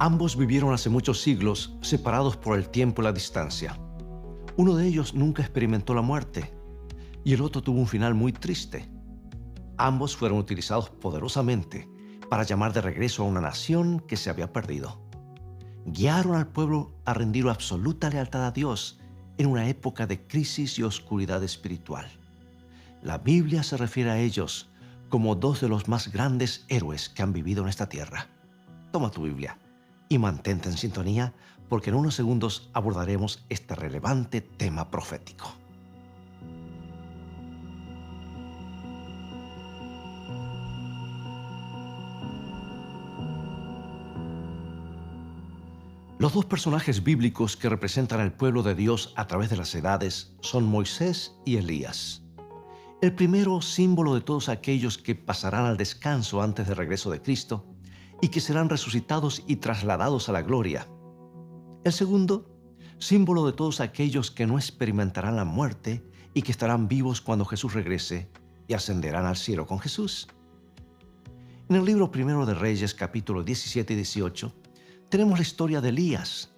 Ambos vivieron hace muchos siglos separados por el tiempo y la distancia. Uno de ellos nunca experimentó la muerte y el otro tuvo un final muy triste. Ambos fueron utilizados poderosamente para llamar de regreso a una nación que se había perdido. Guiaron al pueblo a rendir absoluta lealtad a Dios en una época de crisis y oscuridad espiritual. La Biblia se refiere a ellos como dos de los más grandes héroes que han vivido en esta tierra. Toma tu Biblia y mantente en sintonía, porque en unos segundos abordaremos este relevante tema profético. Los dos personajes bíblicos que representan al pueblo de Dios a través de las edades son Moisés y Elías. El primero, símbolo de todos aquellos que pasarán al descanso antes del regreso de Cristo y que serán resucitados y trasladados a la gloria. El segundo, símbolo de todos aquellos que no experimentarán la muerte y que estarán vivos cuando Jesús regrese y ascenderán al cielo con Jesús. En el libro primero de Reyes, capítulos 17 y 18, tenemos la historia de Elías,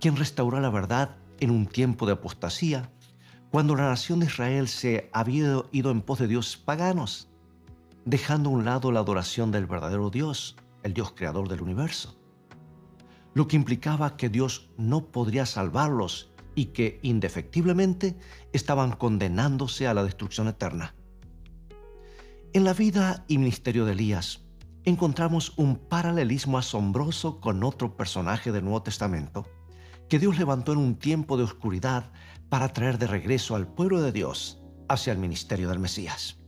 quien restauró la verdad en un tiempo de apostasía, cuando la nación de Israel se había ido en pos de dioses paganos, dejando a un lado la adoración del verdadero Dios, el Dios creador del universo, lo que implicaba que Dios no podría salvarlos y que indefectiblemente estaban condenándose a la destrucción eterna. En la vida y ministerio de Elías encontramos un paralelismo asombroso con otro personaje del Nuevo Testamento que Dios levantó en un tiempo de oscuridad para traer de regreso al pueblo de Dios hacia el ministerio del Mesías.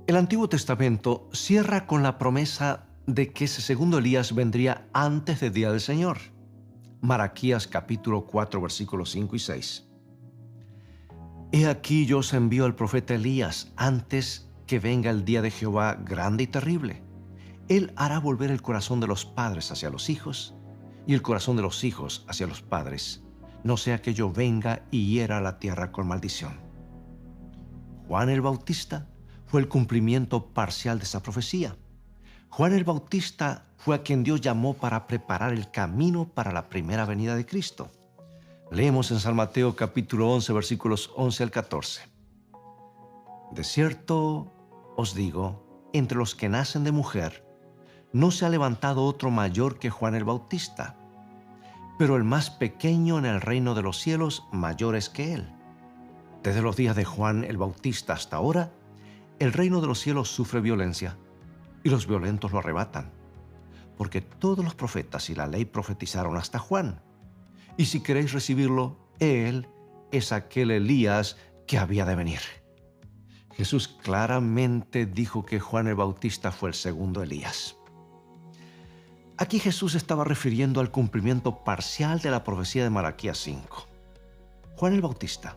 El Antiguo Testamento cierra con la promesa de que ese segundo Elías vendría antes del día del Señor. Malaquías capítulo 4 versículos 5 y 6. He aquí yo os envío al profeta Elías antes que venga el día de Jehová grande y terrible. Él hará volver el corazón de los padres hacia los hijos y el corazón de los hijos hacia los padres, no sea que yo venga y hiera la tierra con maldición. Juan el Bautista fue el cumplimiento parcial de esa profecía. Juan el Bautista fue a quien Dios llamó para preparar el camino para la primera venida de Cristo. Leemos en San Mateo capítulo 11 versículos 11 al 14. De cierto os digo, entre los que nacen de mujer, no se ha levantado otro mayor que Juan el Bautista, pero el más pequeño en el reino de los cielos mayor es que él. Desde los días de Juan el Bautista hasta ahora, el reino de los cielos sufre violencia, y los violentos lo arrebatan, porque todos los profetas y la ley profetizaron hasta Juan. Y si queréis recibirlo, él es aquel Elías que había de venir. Jesús claramente dijo que Juan el Bautista fue el segundo Elías. Aquí Jesús estaba refiriendo al cumplimiento parcial de la profecía de Malaquías 5. Juan el Bautista,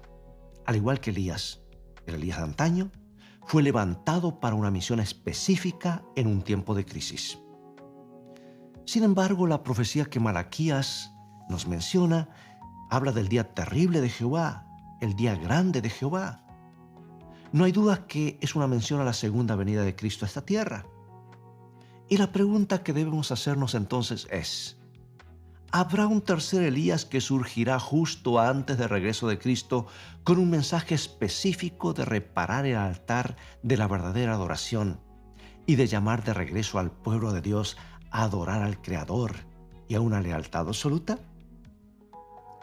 al igual que Elías, el Elías de antaño, fue levantado para una misión específica en un tiempo de crisis. Sin embargo, la profecía que Malaquías nos menciona habla del día terrible de Jehová, el día grande de Jehová. No hay duda que es una mención a la segunda venida de Cristo a esta tierra. Y la pregunta que debemos hacernos entonces es: ¿habrá un tercer Elías que surgirá justo antes del regreso de Cristo con un mensaje específico de reparar el altar de la verdadera adoración y de llamar de regreso al pueblo de Dios a adorar al Creador y a una lealtad absoluta?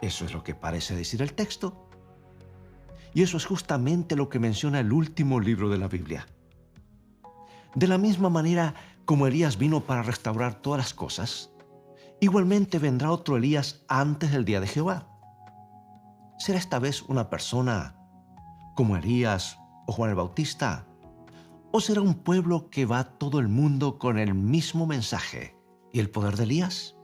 Eso es lo que parece decir el texto. Y eso es justamente lo que menciona el último libro de la Biblia. De la misma manera como Elías vino para restaurar todas las cosas, igualmente vendrá otro Elías antes del día de Jehová. ¿Será esta vez una persona como Elías o Juan el Bautista? ¿O será un pueblo que va a todo el mundo con el mismo mensaje y el poder de Elías?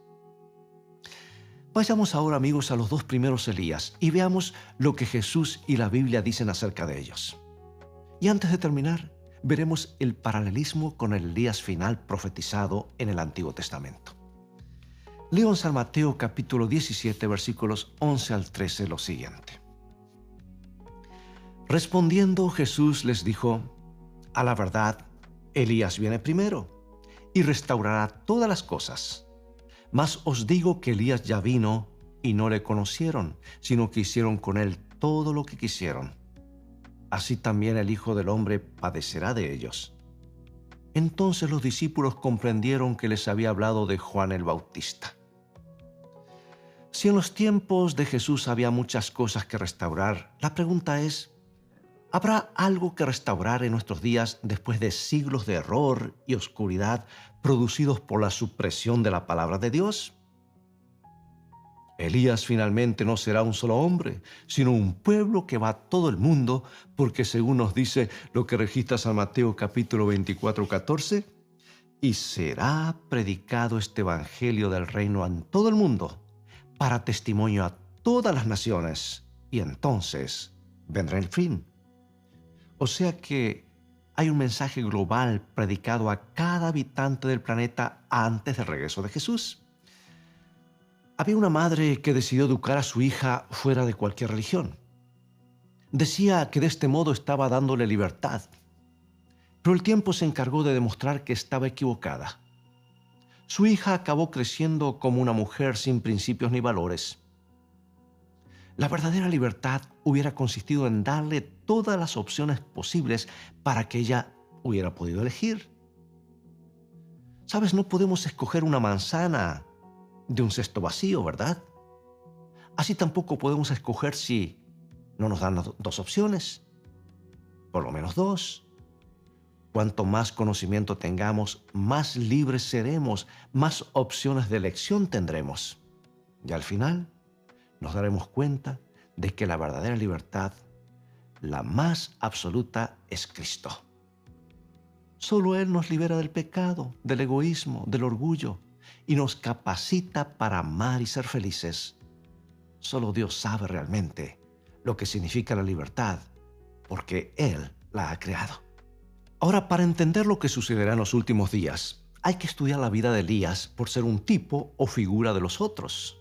Vayamos ahora, amigos, a los dos primeros Elías y veamos lo que Jesús y la Biblia dicen acerca de ellos. Y antes de terminar, veremos el paralelismo con el Elías final profetizado en el Antiguo Testamento. Leo en San Mateo capítulo 17 versículos 11 al 13 lo siguiente. Respondiendo Jesús les dijo: a la verdad, Elías viene primero y restaurará todas las cosas. Mas os digo que Elías ya vino y no le conocieron, sino que hicieron con él todo lo que quisieron. Así también el Hijo del Hombre padecerá de ellos. Entonces los discípulos comprendieron que les había hablado de Juan el Bautista. Si en los tiempos de Jesús había muchas cosas que restaurar, la pregunta es, ¿habrá algo que restaurar en nuestros días después de siglos de error y oscuridad producidos por la supresión de la palabra de Dios? Elías finalmente no será un solo hombre, sino un pueblo que va a todo el mundo, porque según nos dice lo que registra San Mateo capítulo 24:14, y será predicado este evangelio del reino en todo el mundo, para testimonio a todas las naciones, y entonces vendrá el fin. O sea que hay un mensaje global predicado a cada habitante del planeta antes del regreso de Jesús. Había una madre que decidió educar a su hija fuera de cualquier religión. Decía que de este modo estaba dándole libertad, pero el tiempo se encargó de demostrar que estaba equivocada. Su hija acabó creciendo como una mujer sin principios ni valores. La verdadera libertad hubiera consistido en darle todas las opciones posibles para que ella hubiera podido elegir. ¿Sabes? No podemos escoger una manzana de un cesto vacío, ¿verdad? Así tampoco podemos escoger si no nos dan dos opciones, por lo menos dos. Cuanto más conocimiento tengamos, más libres seremos, más opciones de elección tendremos. Y al final nos daremos cuenta de que la verdadera libertad, la más absoluta, es Cristo. Solo Él nos libera del pecado, del egoísmo, del orgullo y nos capacita para amar y ser felices. Solo Dios sabe realmente lo que significa la libertad, porque Él la ha creado. Ahora, para entender lo que sucederá en los últimos días, hay que estudiar la vida de Elías por ser un tipo o figura de los otros.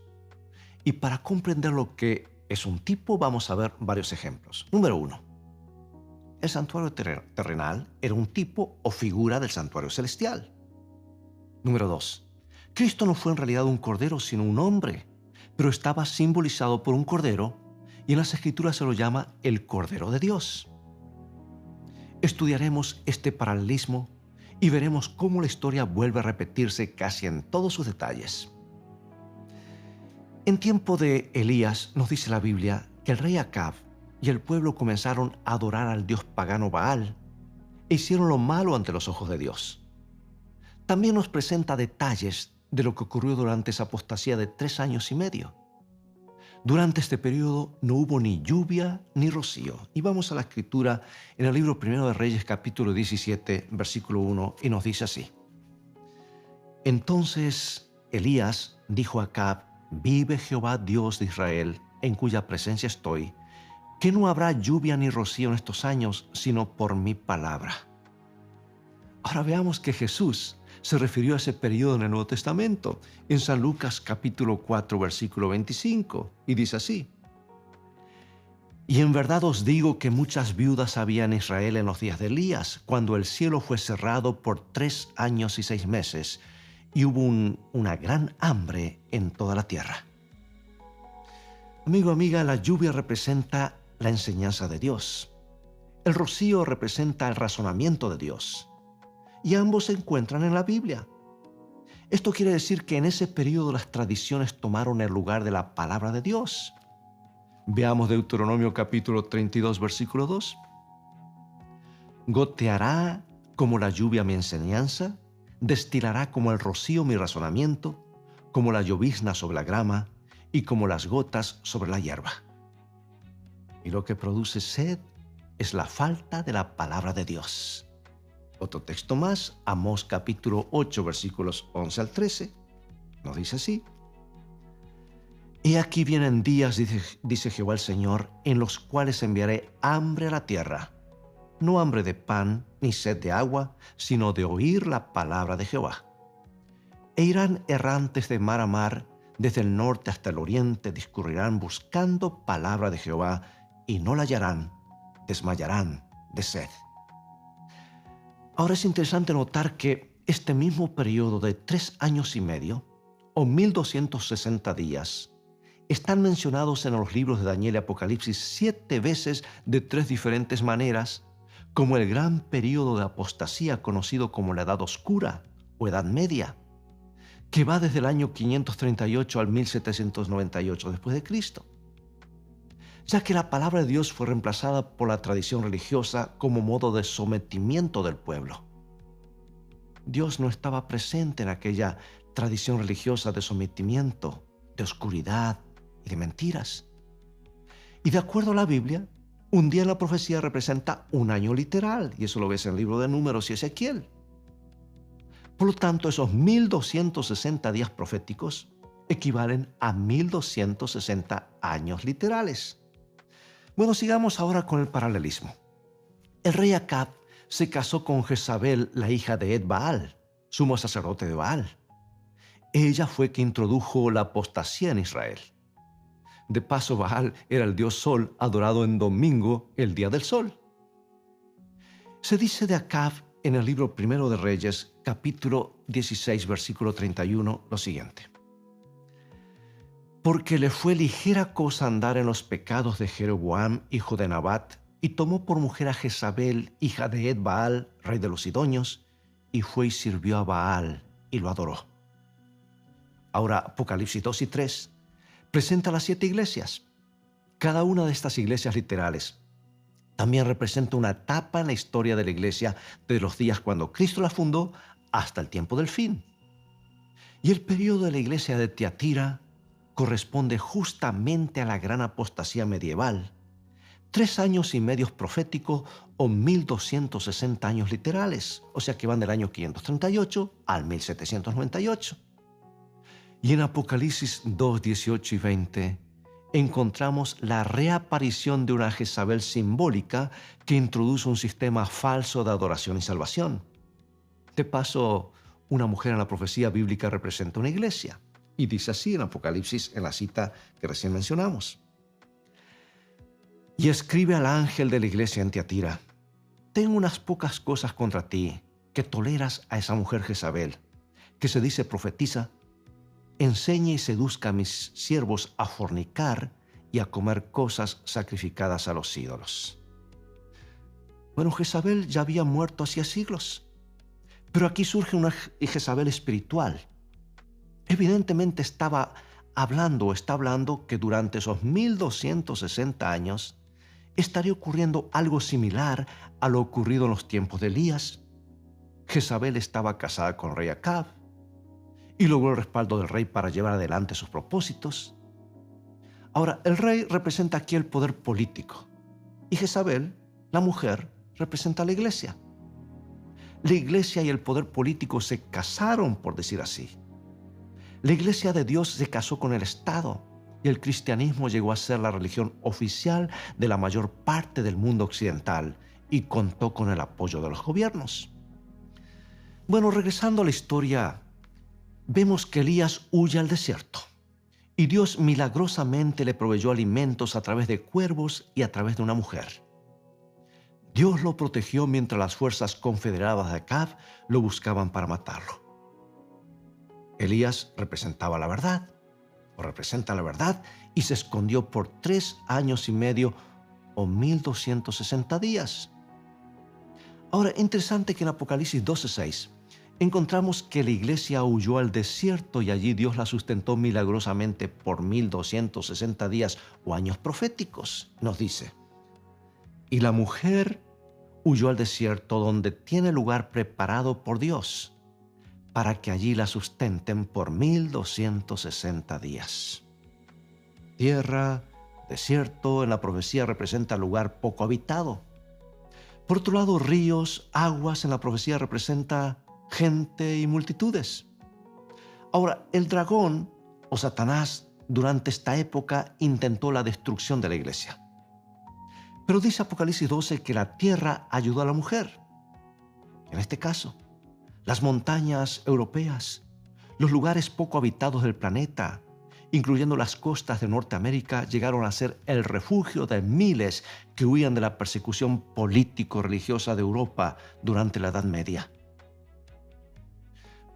Y para comprender lo que es un tipo, vamos a ver varios ejemplos. Número 1. El santuario terrenal era un tipo o figura del santuario celestial. Número 2. Cristo no fue en realidad un cordero, sino un hombre, pero estaba simbolizado por un cordero y en las Escrituras se lo llama el Cordero de Dios. Estudiaremos este paralelismo y veremos cómo la historia vuelve a repetirse casi en todos sus detalles. En tiempo de Elías nos dice la Biblia que el rey Acab y el pueblo comenzaron a adorar al dios pagano Baal e hicieron lo malo ante los ojos de Dios. También nos presenta detalles de lo que ocurrió durante esa apostasía de 3 años y medio. Durante este periodo no hubo ni lluvia ni rocío. Y vamos a la Escritura en el libro 1 de Reyes capítulo 17, versículo 1, y nos dice así. Entonces Elías dijo a Acab: vive Jehová Dios de Israel, en cuya presencia estoy, que no habrá lluvia ni rocío en estos años, sino por mi palabra. Ahora veamos que Jesús se refirió a ese periodo en el Nuevo Testamento, en San Lucas capítulo 4, versículo 25, y dice así. Y en verdad os digo que muchas viudas había en Israel en los días de Elías, cuando el cielo fue cerrado por 3 años y 6 meses, y hubo una gran hambre en toda la tierra. Amigo, amiga, la lluvia representa la enseñanza de Dios. El rocío representa el razonamiento de Dios. Y ambos se encuentran en la Biblia. Esto quiere decir que en ese periodo las tradiciones tomaron el lugar de la palabra de Dios. Veamos Deuteronomio capítulo 32, versículo 2. Goteará como la lluvia mi enseñanza, destilará como el rocío mi razonamiento, como la llovizna sobre la grama y como las gotas sobre la hierba. Y lo que produce sed es la falta de la palabra de Dios. Otro texto más, Amós capítulo 8, versículos 11 al 13, nos dice así. He aquí vienen días, dice Jehová el Señor, en los cuales enviaré hambre a la tierra, no hambre de pan ni sed de agua, sino de oír la palabra de Jehová. E irán errantes de mar a mar, desde el norte hasta el oriente, discurrirán buscando palabra de Jehová, y no la hallarán, desmayarán de sed. Ahora es interesante notar que este mismo periodo de 3 años y medio o 1260 días están mencionados en los libros de Daniel y Apocalipsis 7 veces de 3 diferentes maneras, como el gran período de apostasía conocido como la Edad Oscura o Edad Media, que va desde el año 538 al 1798 después de Cristo, ya que la palabra de Dios fue reemplazada por la tradición religiosa como modo de sometimiento del pueblo. Dios no estaba presente en aquella tradición religiosa de sometimiento, de oscuridad y de mentiras. Y de acuerdo a la Biblia, un día en la profecía representa un año literal, y eso lo ves en el libro de Números y Ezequiel. Por lo tanto, esos 1260 días proféticos equivalen a 1260 años literales. Bueno, sigamos ahora con el paralelismo. El rey Acab se casó con Jezabel, la hija de Ed-Baal, sumo sacerdote de Baal. Ella fue quien introdujo la apostasía en Israel. De paso, Baal era el dios sol adorado en domingo, el día del sol. Se dice de Acab en el libro Primero de Reyes, capítulo 16, versículo 31, lo siguiente. Porque le fue ligera cosa andar en los pecados de Jeroboam, hijo de Nabat, y tomó por mujer a Jezabel, hija de Ed-Baal, rey de los sidonios, y fue y sirvió a Baal y lo adoró. Ahora, Apocalipsis 2 y 3 presenta las 7 iglesias. Cada una de estas iglesias literales también representa una etapa en la historia de la iglesia de los días cuando Cristo la fundó hasta el tiempo del fin. Y el periodo de la iglesia de Tiatira corresponde justamente a la gran apostasía medieval, 3 años y medio proféticos o 1260 años literales, o sea que van del año 538 al 1798. Y en Apocalipsis 2, 18 y 20 encontramos la reaparición de una Jezabel simbólica que introduce un sistema falso de adoración y salvación. De paso, una mujer en la profecía bíblica representa una iglesia. Y dice así en Apocalipsis, en la cita que recién mencionamos. Y escribe al ángel de la iglesia en Tiatira: tengo unas pocas cosas contra ti, que toleras a esa mujer Jezabel, que se dice profetiza, enseña y seduzca a mis siervos a fornicar y a comer cosas sacrificadas a los ídolos. Bueno, Jezabel ya había muerto hacía siglos, pero aquí surge una Jezabel espiritual. Evidentemente está hablando que durante esos 1260 años estaría ocurriendo algo similar a lo ocurrido en los tiempos de Elías. Jezabel estaba casada con el rey Acab y logró el respaldo del rey para llevar adelante sus propósitos. Ahora, el rey representa aquí el poder político y Jezabel, la mujer, representa a la iglesia. La iglesia y el poder político se casaron, por decir así. La iglesia de Dios se casó con el Estado y el cristianismo llegó a ser la religión oficial de la mayor parte del mundo occidental y contó con el apoyo de los gobiernos. Bueno, regresando a la historia, vemos que Elías huye al desierto y Dios milagrosamente le proveyó alimentos a través de cuervos y a través de una mujer. Dios lo protegió mientras las fuerzas confederadas de Acab lo buscaban para matarlo. Elías representaba la verdad, o representa la verdad, y se escondió por 3 años y medio o 1260 días. Ahora, interesante que en Apocalipsis 12:6 encontramos que la iglesia huyó al desierto y allí Dios la sustentó milagrosamente por 1260 días o años proféticos, nos dice. Y la mujer huyó al desierto donde tiene lugar preparado por Dios para que allí la sustenten por 1260 días. Tierra, desierto, en la profecía representa lugar poco habitado. Por otro lado, ríos, aguas, en la profecía representa gente y multitudes. Ahora, el dragón o Satanás durante esta época intentó la destrucción de la iglesia. Pero dice Apocalipsis 12 que la tierra ayudó a la mujer. En este caso, las montañas europeas, los lugares poco habitados del planeta, incluyendo las costas de Norteamérica, llegaron a ser el refugio de miles que huían de la persecución político-religiosa de Europa durante la Edad Media.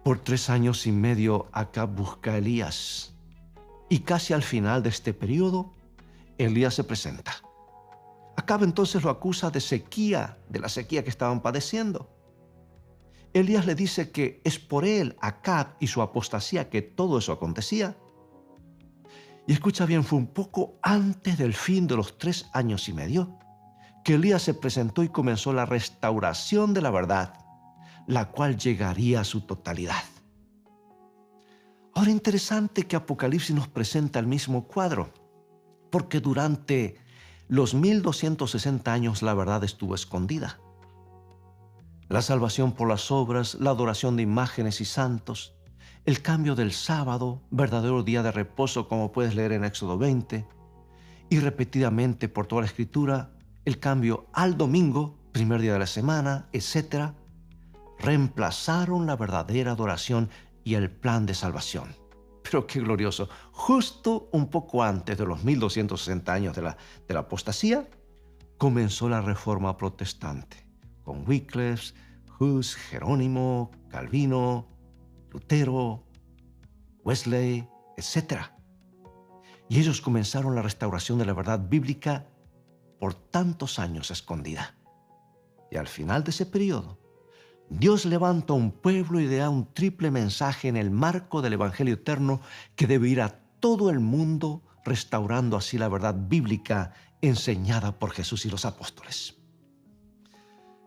Por 3 años y medio Acab busca a Elías. Y casi al final de este periodo, Elías se presenta. Acab entonces lo acusa de sequía, de la sequía que estaban padeciendo. Elías le dice que es por él, Acab y su apostasía, que todo eso acontecía. Y escucha bien, fue un poco antes del fin de los 3 años y medio que Elías se presentó y comenzó la restauración de la verdad, la cual llegaría a su totalidad. Ahora, interesante que Apocalipsis nos presenta el mismo cuadro, porque durante los 1260 años la verdad estuvo escondida. La salvación por las obras, la adoración de imágenes y santos, el cambio del sábado, verdadero día de reposo como puedes leer en Éxodo 20, y repetidamente por toda la Escritura, el cambio al domingo, primer día de la semana, etc., reemplazaron la verdadera adoración y el plan de salvación. Pero qué glorioso, justo un poco antes de los 1260 años de la apostasía, comenzó la Reforma Protestante, con Wycliffe, Hus, Jerónimo, Calvino, Lutero, Wesley, etc. Y ellos comenzaron la restauración de la verdad bíblica por tantos años escondida. Y al final de ese periodo, Dios levanta un pueblo y da un triple mensaje en el marco del Evangelio eterno que debe ir a todo el mundo, restaurando así la verdad bíblica enseñada por Jesús y los apóstoles.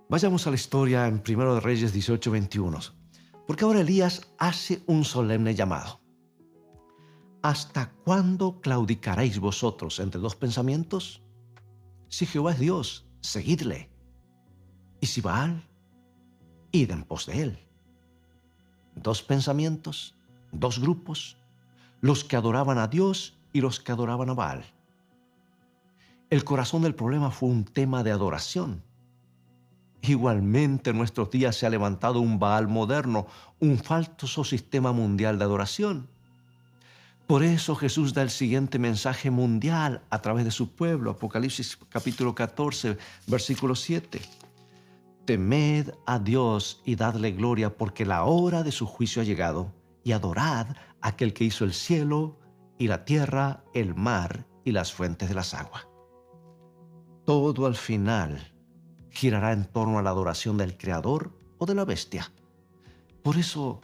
Vayamos a la historia en 1 de Reyes 18:21, porque ahora Elías hace un solemne llamado. ¿Hasta cuándo claudicaréis vosotros entre dos pensamientos? Si Jehová es Dios, seguidle. Y si Baal, id en pos de él. Dos pensamientos, dos grupos, los que adoraban a Dios y los que adoraban a Baal. El corazón del problema fue un tema de adoración. Igualmente en nuestros días se ha levantado un Baal moderno, un falso sistema mundial de adoración. Por eso Jesús da el siguiente mensaje mundial a través de su pueblo, Apocalipsis capítulo 14, versículo 7. Temed a Dios y dadle gloria, porque la hora de su juicio ha llegado, y adorad a aquel que hizo el cielo y la tierra, el mar y las fuentes de las aguas. Todo al final girará en torno a la adoración del Creador o de la bestia. Por eso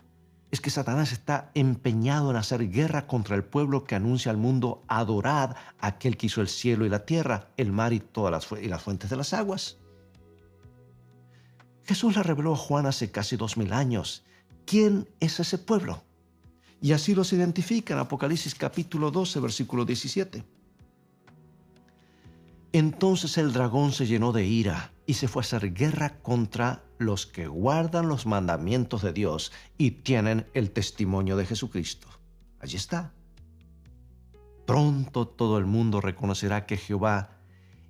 es que Satanás está empeñado en hacer guerra contra el pueblo que anuncia al mundo: adorad a aquel que hizo el cielo y la tierra, el mar y todas las fuentes de las aguas. Jesús le reveló a Juan hace casi 2000 años quién es ese pueblo. Y así los identifica en Apocalipsis capítulo 12, versículo 17. Entonces el dragón se llenó de ira y se fue a hacer guerra contra los que guardan los mandamientos de Dios y tienen el testimonio de Jesucristo. Allí está. Pronto todo el mundo reconocerá que Jehová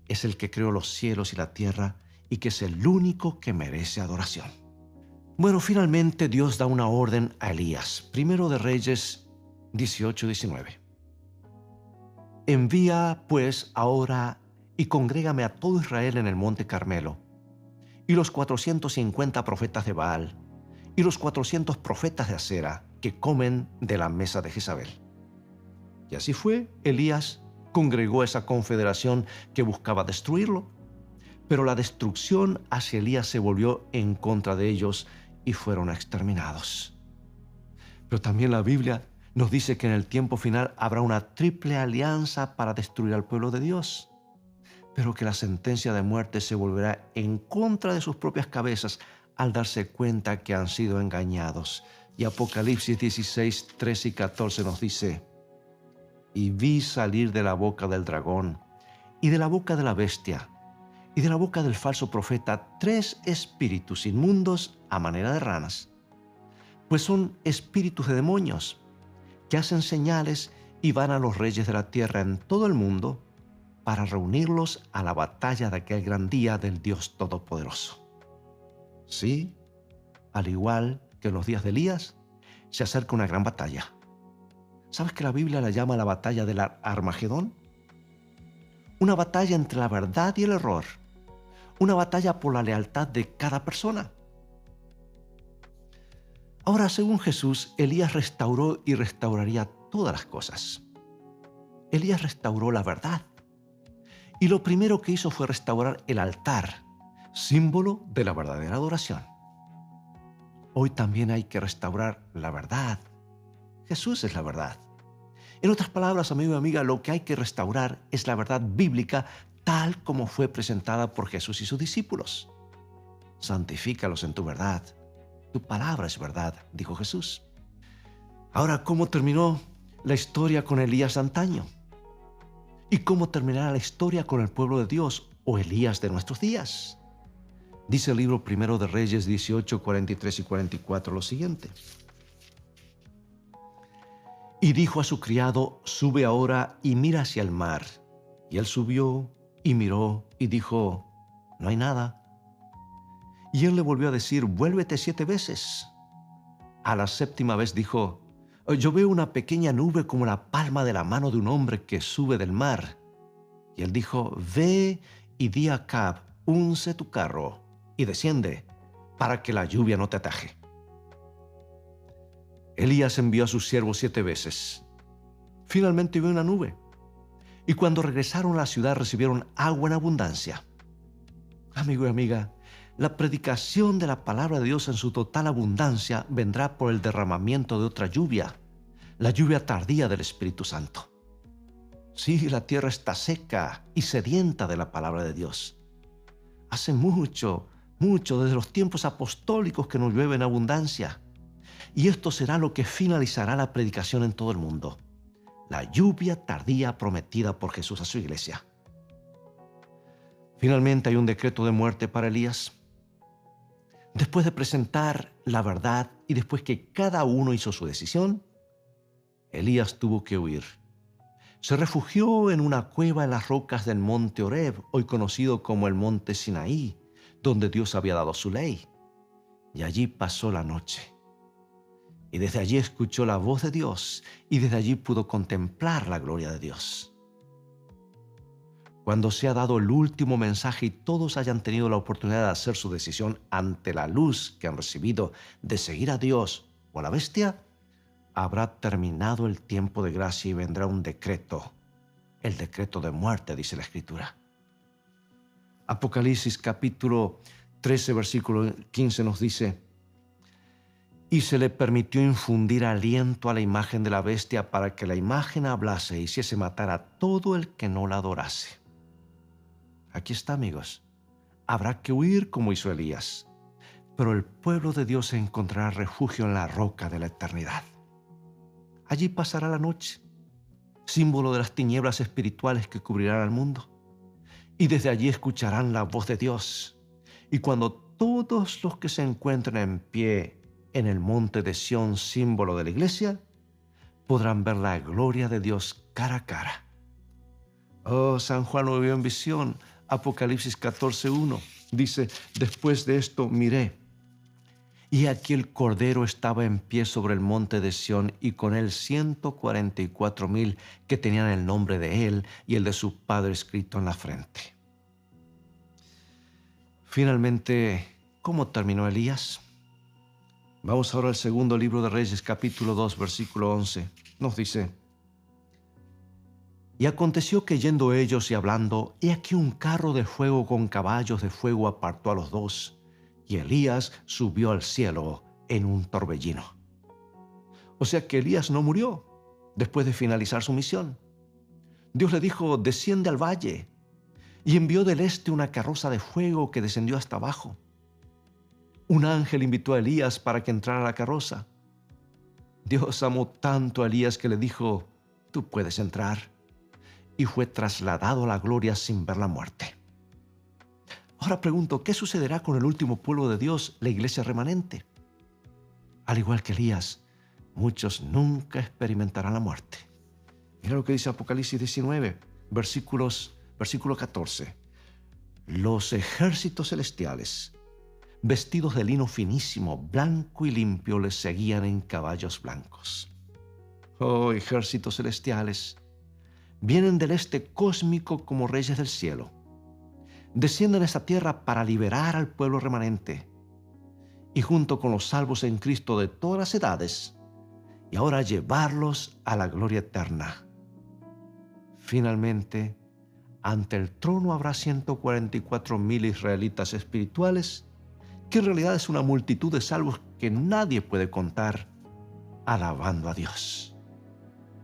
es el que creó los cielos y la tierra y que es el único que merece adoración. Bueno, finalmente Dios da una orden a Elías. 1 de Reyes 18:19. Envía pues ahora y congrégame a todo Israel en el monte Carmelo, y los 450 profetas de Baal, y los 400 profetas de Acera, que comen de la mesa de Jezabel. Y así fue, Elías congregó esa confederación que buscaba destruirlo, pero la destrucción hacia Elías se volvió en contra de ellos y fueron exterminados. Pero también la Biblia nos dice que en el tiempo final habrá una triple alianza para destruir al pueblo de Dios, pero que la sentencia de muerte se volverá en contra de sus propias cabezas al darse cuenta que han sido engañados. Y Apocalipsis 16, 13 y 14 nos dice: y vi salir de la boca del dragón, y de la boca de la bestia, y de la boca del falso profeta 3 espíritus inmundos a manera de ranas, pues son espíritus de demonios, que hacen señales y van a los reyes de la tierra en todo el mundo para reunirlos a la batalla de aquel gran día del Dios Todopoderoso. Sí, al igual que en los días de Elías, se acerca una gran batalla. ¿Sabes que la Biblia la llama la batalla del Armagedón? Una batalla entre la verdad y el error. Una batalla por la lealtad de cada persona. Ahora, según Jesús, Elías restauró y restauraría todas las cosas. Elías restauró la verdad. Y lo primero que hizo fue restaurar el altar, símbolo de la verdadera adoración. Hoy también hay que restaurar la verdad. Jesús es la verdad. En otras palabras, amigo y amiga, lo que hay que restaurar es la verdad bíblica tal como fue presentada por Jesús y sus discípulos. Santifícalos en tu verdad. Tu palabra es verdad, dijo Jesús. Ahora, ¿cómo terminó la historia con Elías de antaño? ¿Y cómo terminará la historia con el pueblo de Dios o Elías de nuestros días? Dice el libro Primero de Reyes 18, 43 y 44 lo siguiente. Y dijo a su criado, sube ahora y mira hacia el mar. Y él subió y miró y dijo, no hay nada. Y él le volvió a decir, vuélvete 7 veces. A la 7ª vez dijo, yo veo una pequeña nube como la palma de la mano de un hombre que sube del mar. Y él dijo, ve y di a Acab, unce tu carro y desciende para que la lluvia no te ataje. Elías envió a sus siervos 7 veces. Finalmente vio una nube. Y cuando regresaron a la ciudad recibieron agua en abundancia. Amigo y amiga, la predicación de la palabra de Dios en su total abundancia vendrá por el derramamiento de otra lluvia, la lluvia tardía del Espíritu Santo. Sí, la tierra está seca y sedienta de la palabra de Dios. Hace mucho, desde los tiempos apostólicos que nos llueve en abundancia. Y esto será lo que finalizará la predicación en todo el mundo. La lluvia tardía prometida por Jesús a su iglesia. Finalmente hay un decreto de muerte para Elías. Después de presentar la verdad y después que cada uno hizo su decisión, Elías tuvo que huir. Se refugió en una cueva en las rocas del monte Horeb, hoy conocido como el monte Sinaí, donde Dios había dado su ley. Y allí pasó la noche. Y desde allí escuchó la voz de Dios y desde allí pudo contemplar la gloria de Dios. Cuando se ha dado el último mensaje y todos hayan tenido la oportunidad de hacer su decisión ante la luz que han recibido de seguir a Dios o a la bestia, habrá terminado el tiempo de gracia y vendrá un decreto, el decreto de muerte, dice la Escritura. Apocalipsis capítulo 13, versículo 15 nos dice, y se le permitió infundir aliento a la imagen de la bestia para que la imagen hablase e hiciese matar a todo el que no la adorase. Aquí está, amigos. Habrá que huir como hizo Elías, pero el pueblo de Dios encontrará refugio en la roca de la eternidad. Allí pasará la noche, símbolo de las tinieblas espirituales que cubrirán al mundo. Y desde allí escucharán la voz de Dios. Y cuando todos los que se encuentren en pie en el monte de Sión, símbolo de la iglesia, podrán ver la gloria de Dios cara a cara. Oh, San Juan lo vio en visión. Apocalipsis 14:1 dice, después de esto miré, y aquí el Cordero estaba en pie sobre el monte de Sión, y con él 144,000 que tenían el nombre de él y el de su Padre escrito en la frente. Finalmente, ¿cómo terminó Elías? Vamos ahora al segundo libro de Reyes, capítulo 2, versículo 11. Nos dice, y aconteció que yendo ellos y hablando, he aquí un carro de fuego con caballos de fuego apartó a los dos, y Elías subió al cielo en un torbellino. O sea que Elías no murió después de finalizar su misión. Dios le dijo, desciende al valle, y envió del este una carroza de fuego que descendió hasta abajo. Un ángel invitó a Elías para que entrara a la carroza. Dios amó tanto a Elías que le dijo, tú puedes entrar. Y fue trasladado a la gloria sin ver la muerte. Ahora pregunto, ¿qué sucederá con el último pueblo de Dios, la iglesia remanente? Al igual que Elías, muchos nunca experimentarán la muerte. Mira lo que dice Apocalipsis 19, versículo 14. Los ejércitos celestiales, vestidos de lino finísimo, blanco y limpio, les seguían en caballos blancos. Oh, ejércitos celestiales, vienen del este cósmico como reyes del cielo. Descienden a esta tierra para liberar al pueblo remanente. y junto con los salvos en Cristo de todas las edades, y ahora llevarlos a la gloria eterna. Finalmente, ante el trono habrá 144,000 israelitas espirituales, que en realidad es una multitud de salvos que nadie puede contar, alabando a Dios.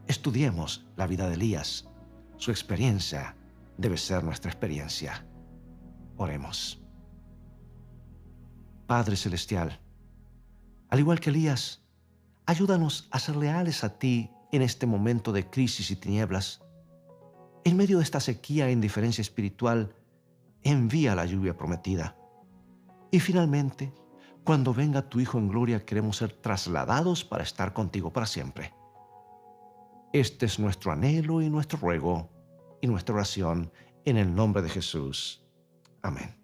Estudiemos la vida de Elías. Su experiencia debe ser nuestra experiencia. Oremos. Padre Celestial, al igual que Elías, ayúdanos a ser leales a ti en este momento de crisis y tinieblas. En medio de esta sequía e indiferencia espiritual, envía la lluvia prometida. Y finalmente, cuando venga tu Hijo en gloria, queremos ser trasladados para estar contigo para siempre. Este es nuestro anhelo y nuestro ruego y nuestra oración en el nombre de Jesús. Amén.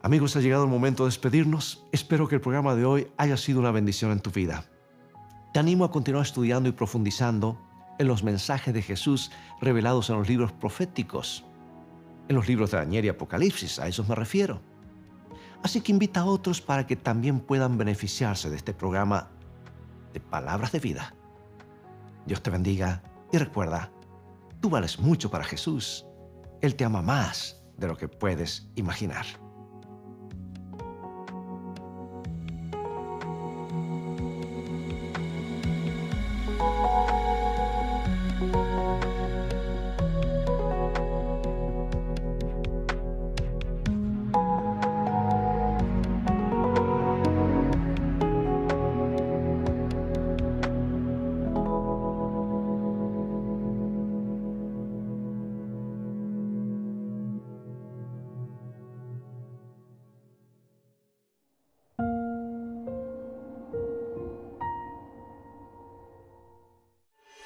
Amigos, ha llegado el momento de despedirnos. Espero que el programa de hoy haya sido una bendición en tu vida. Te animo a continuar estudiando y profundizando en los mensajes de Jesús revelados en los libros proféticos, en los libros de Daniel y Apocalipsis, a esos me refiero. Así que invita a otros para que también puedan beneficiarse de este programa de palabras de vida. Dios te bendiga y recuerda, tú vales mucho para Jesús. Él te ama más de lo que puedes imaginar.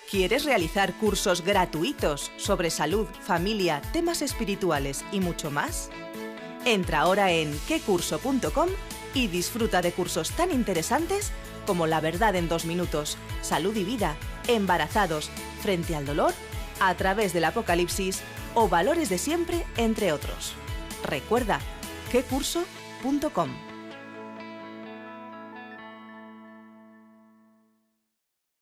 ¿Quieres realizar cursos gratuitos sobre salud, familia, temas espirituales y mucho más? Entra ahora en quecurso.com y disfruta de cursos tan interesantes como La verdad en 2 minutos, Salud y vida, Embarazados, Frente al dolor, A través del Apocalipsis o Valores de siempre, entre otros. Recuerda, quecurso.com.